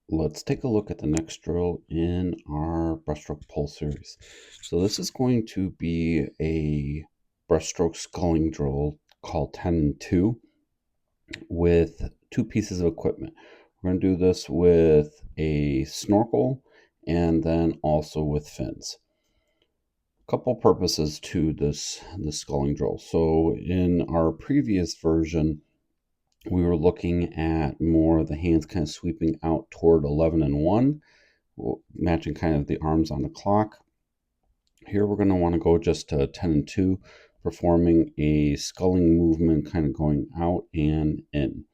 Let's take a look at the next drill in our breaststroke pull series. So this is going to be a breaststroke sculling drill called 10 and 2 with two pieces of equipment. We're going to do this with a snorkel and then also with fins. Couple purposes to this sculling drill. So in our previous version, we were looking at more of the hands kind of sweeping out toward 11 and 1, matching kind of the arms on the clock. Here we're going to want to go just to 10 and 2, performing a sculling movement kind of going out and in.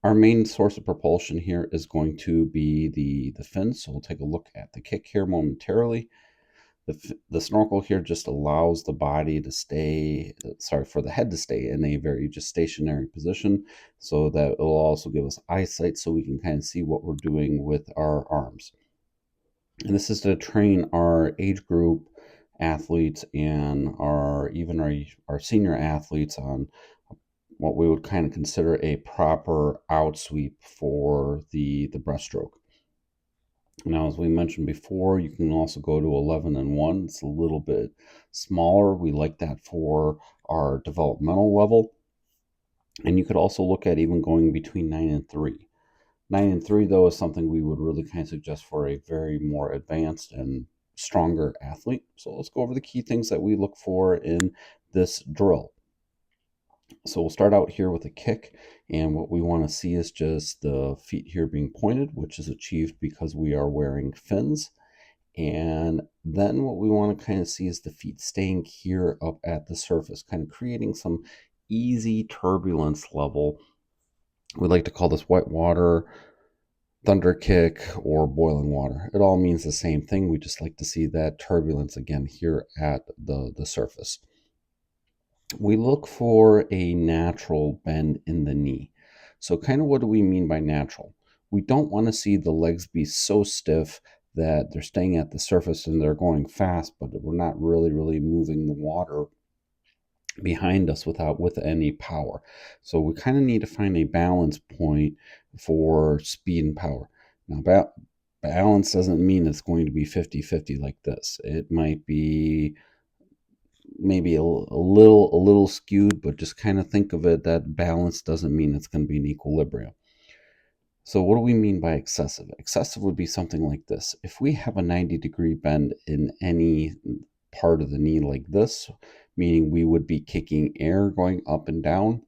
Our main source of propulsion here is going to be the fin, so we'll take a look at the kick here momentarily. The snorkel here just allows the body to stay, for the head to stay in a very just stationary position, so that it'll also give us eyesight so we can kind of see what we're doing with our arms. And this is to train our age group athletes and our senior athletes on what we would kind of consider a proper outsweep for the breaststroke. Now, as we mentioned before, you can also go to 11 and 1. It's a little bit smaller. We like that for our developmental level. And you could also look at even going between 9 and 3. 9 and 3, though, is something we would really kind of suggest for a very more advanced and stronger athlete. So let's go over the key things that we look for in this drill. So we'll start out here with a kick, and what we want to see is just the feet here being pointed, which is achieved because we are wearing fins. And then what we want to kind of see is the feet staying here up at the surface, kind of creating some easy turbulence level. We like to call this white water, thunder kick, or boiling water. It all means the same thing. We just like to see that turbulence again here at the surface. We look for a natural bend in the knee. So kind of what do we mean by natural? We don't want to see the legs be so stiff that they're staying at the surface and they're going fast, but we're not really moving the water behind us with any power. So we kind of need to find a balance point for speed and power. Now, balance doesn't mean it's going to be 50-50 like this. It might be maybe a little skewed, but just kind of think of it that balance doesn't mean it's going to be in equilibrium. So what do we mean by excessive? Excessive would be something like this. If we have a 90-degree bend in any part of the knee like this, meaning we would be kicking air going up and down,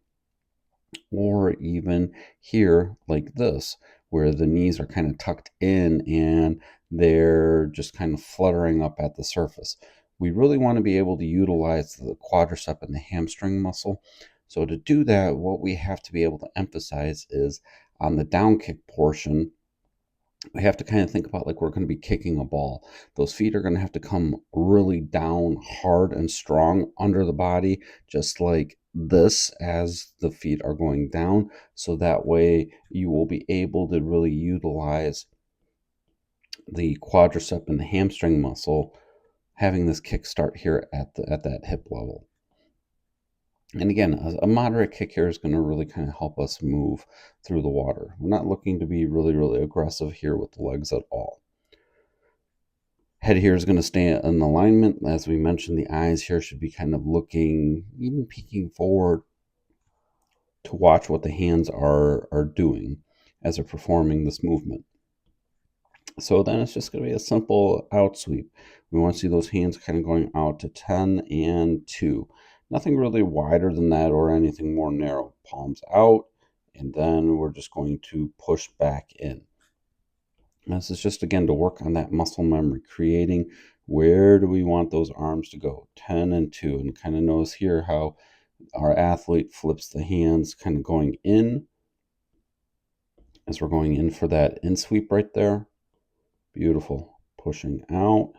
or even here like this, where the knees are kind of tucked in and they're just kind of fluttering up at the surface. We really want to be able to utilize the quadricep and the hamstring muscle. So to do that, what we have to be able to emphasize is on the down kick portion, we have to kind of think about like we're going to be kicking a ball. Those feet are going to have to come really down hard and strong under the body, just like this as the feet are going down. So that way you will be able to really utilize the quadricep and the hamstring muscle, having this kick start here at that hip level. And again, a moderate kick here is going to really kind of help us move through the water. We're not looking to be really aggressive here with the legs at all. Head here is going to stay in alignment. As we mentioned, the eyes here should be kind of looking, even peeking forward to watch what the hands are doing as they're performing this movement. So then it's just going to be a simple out sweep. We want to see those hands kind of going out to 10 and 2. Nothing really wider than that or anything more narrow. Palms out, and then we're just going to push back in. And this is just, again, to work on that muscle memory, creating where do we want those arms to go, 10 and 2. And kind of notice here how our athlete flips the hands kind of going in as we're going in for that in sweep right there. Beautiful. Pushing out,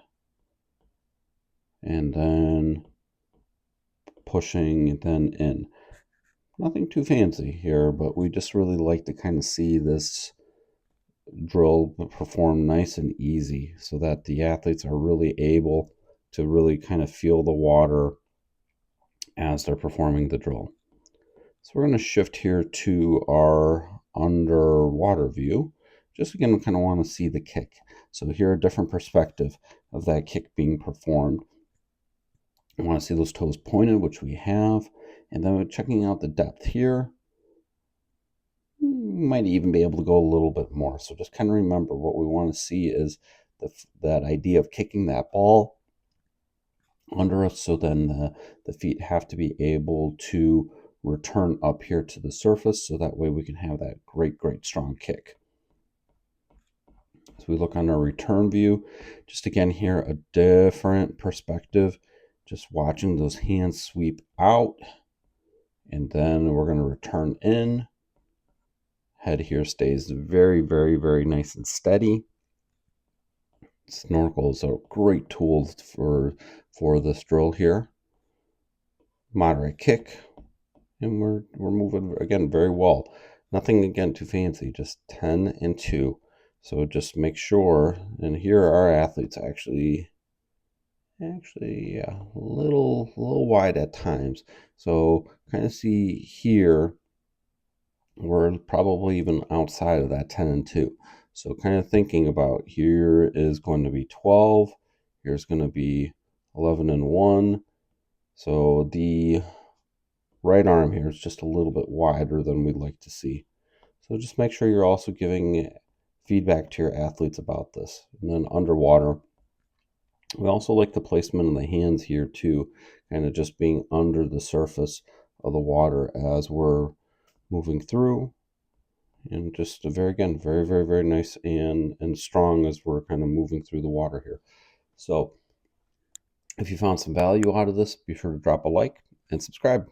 and then pushing and then in. Nothing too fancy here, but we just really like to kind of see this drill perform nice and easy so that the athletes are really able to really kind of feel the water as they're performing the drill. So we're going to shift here to our underwater view. just again, we kind of want to see the kick. So here, a different perspective of that kick being performed. I want to see those toes pointed, which we have, and then we're checking out the depth here. You might even be able to go a little bit more. So just kind of remember what we want to see is that idea of kicking that ball under us, so then the feet have to be able to return up here to the surface, so that way we can have that great strong kick. So we look on our return view, just again here, a different perspective, just watching those hands sweep out, and then we're going to return in. Head here stays very nice and steady. Snorkel is a great tool for this drill here. Moderate kick, and we're moving again very well. Nothing again too fancy, just 10 and 2. So just make sure, and here our athletes actually a little wide at times. So kind of see here, we're probably even outside of that 10 and 2. So kind of thinking about, here is going to be 12, here's going to be 11 and 1. So the right arm here is just a little bit wider than we'd like to see. So just make sure you're also giving feedback to your athletes about this. And then underwater, we also like the placement of the hands here too, kind of just being under the surface of the water as we're moving through. And just very nice and strong as we're kind of moving through the water here. So if you found some value out of this, be sure to drop a like and subscribe.